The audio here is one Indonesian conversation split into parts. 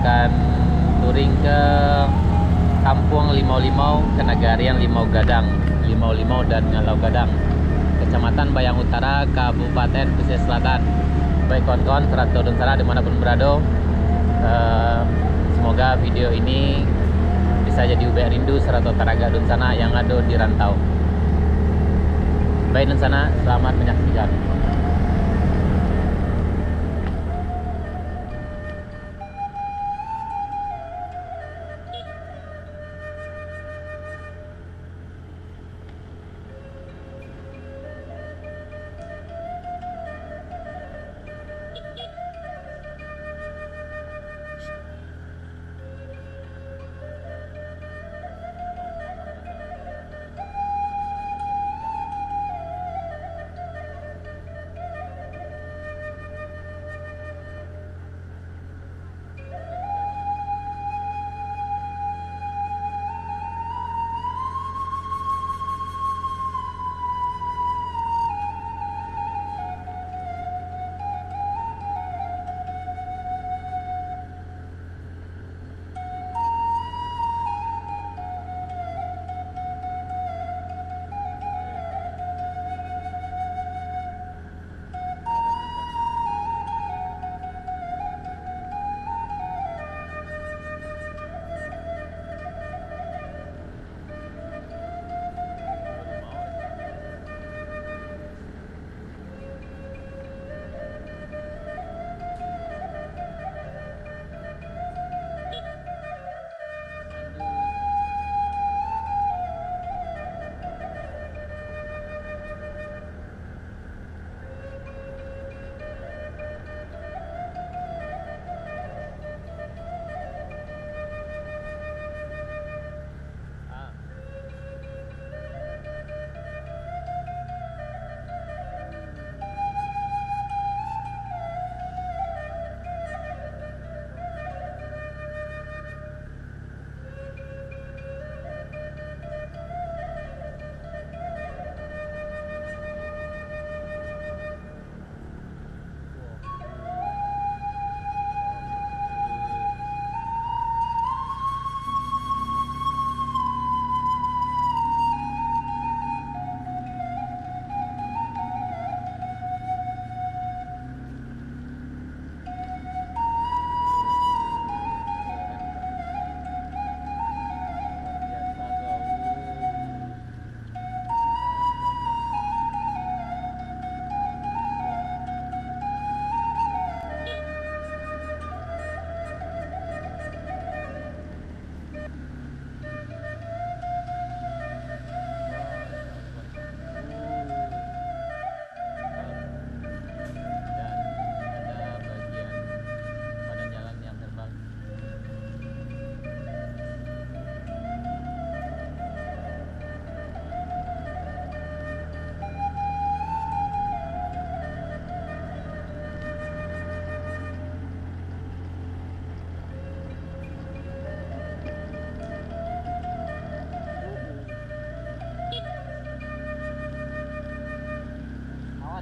akan touring ke Kampung Limau-Limau, ke Nagarian Limau Gadang, Limau-Limau dan Ngalau Gadang, Kecamatan Bayang Utara, Kabupaten Pesisir Selatan. Baik kawan-kawan, Serantau dan Sara dimanapun berada, semoga video ini bisa jadi ubek rindu Serantau Taraga dan sana yang ada di rantau. Baik dan sana, selamat menyaksikan.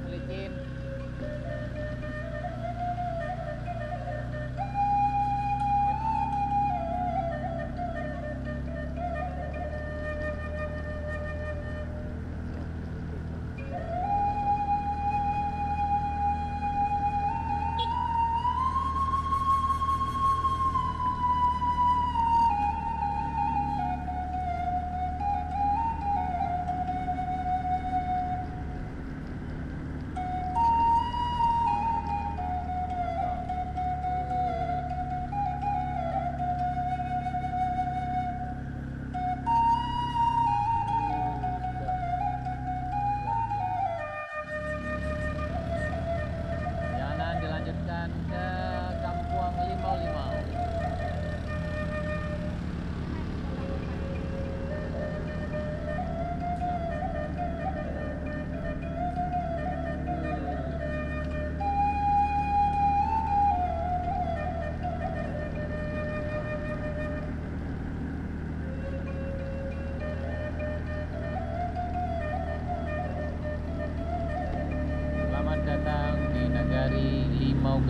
Licin.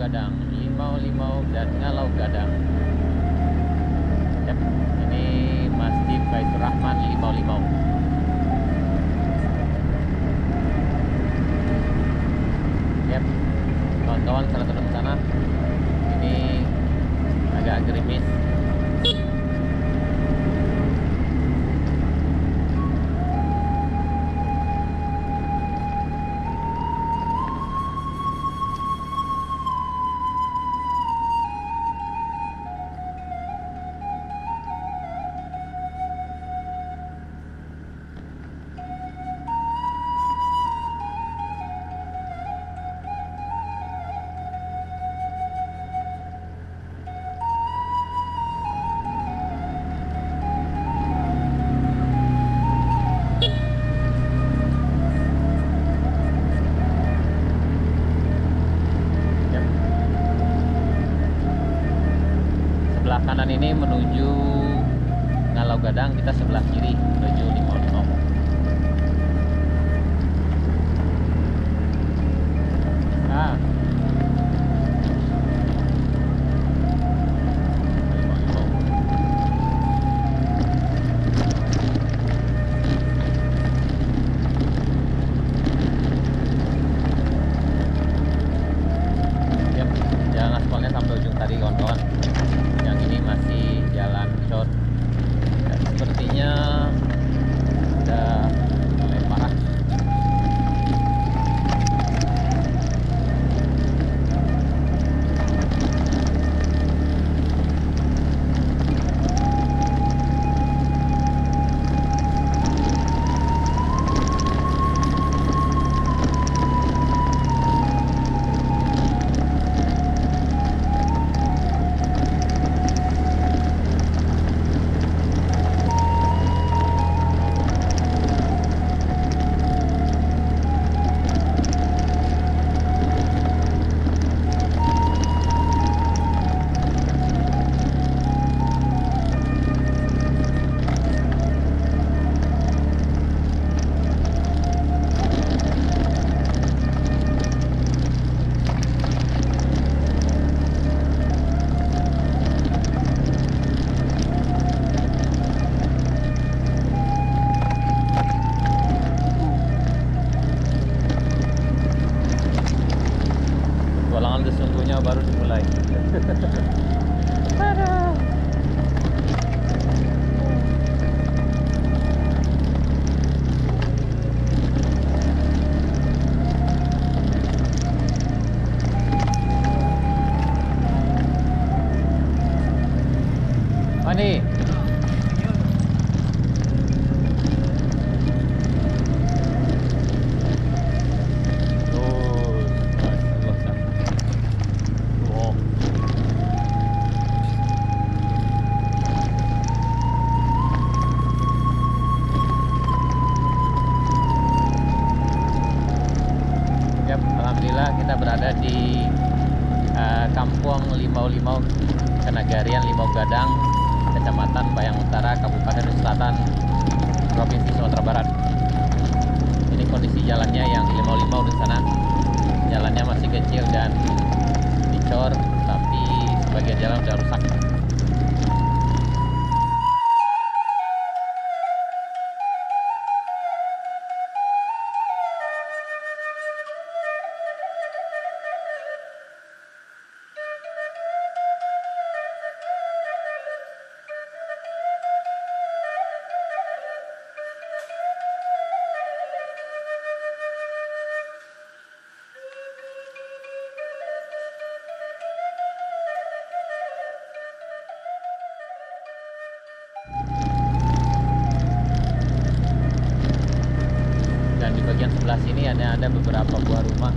Gadang, limau dan Ngalau Gadang. Yap, ini Masjid Baitur Rahman Limau. Yap, kawan-kawan salah turun ke sana. Ini agak gerimis. Sebelah kanan ini menuju Ngalau Gadang, kita sebelah kiri menuju Limau. Nah, yap, jalan aspalnya sampai ujung tadi kawan-kawan. Yang ini masih jalan short dan sepertinya udah mulai parah. Petualangan sesungguhnya baru dimulai. Aduh. Mani. Alhamdulillah kita berada di Kampung Limau, Kenagarian Limau Gadang, Kecamatan Bayang Utara, Kabupaten Selatan, Provinsi Sumatera Barat. Ini kondisi jalannya yang di Limau di sana. Jalannya masih kecil dan dicor, tapi sebagian jalan sudah rusak. Dan di bagian sebelah sini ada beberapa buah rumah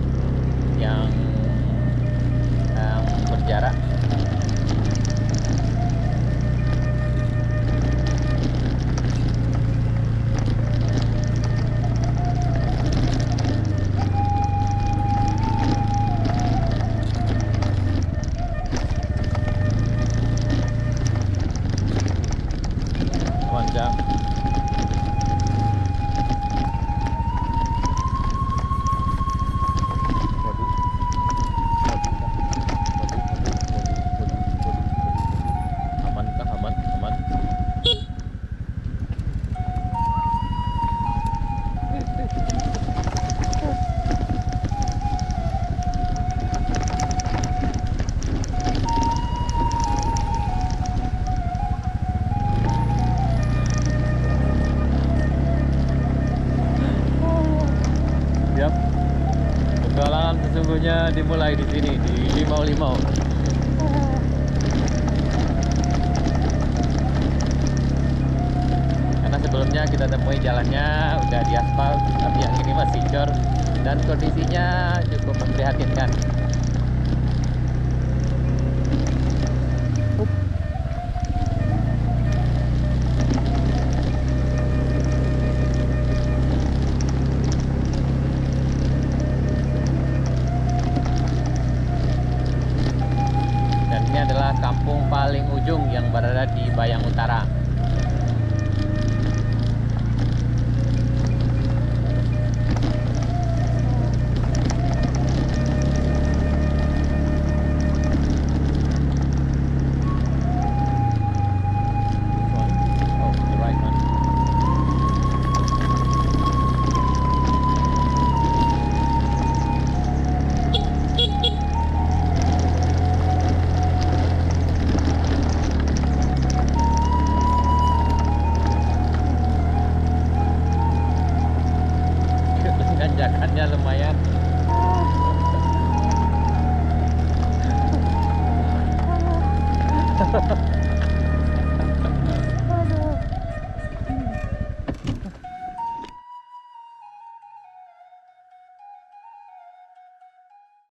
yang berjarak. Panjang. Waduh. dimulai di sini di Limau-Limau. Karena sebelumnya kita temui jalannya udah diaspal, tapi yang ini masih cor dan kondisinya cukup memprihatinkan. Ini adalah kampung paling ujung yang berada di Bayang Utara. Tanjakannya lumayan.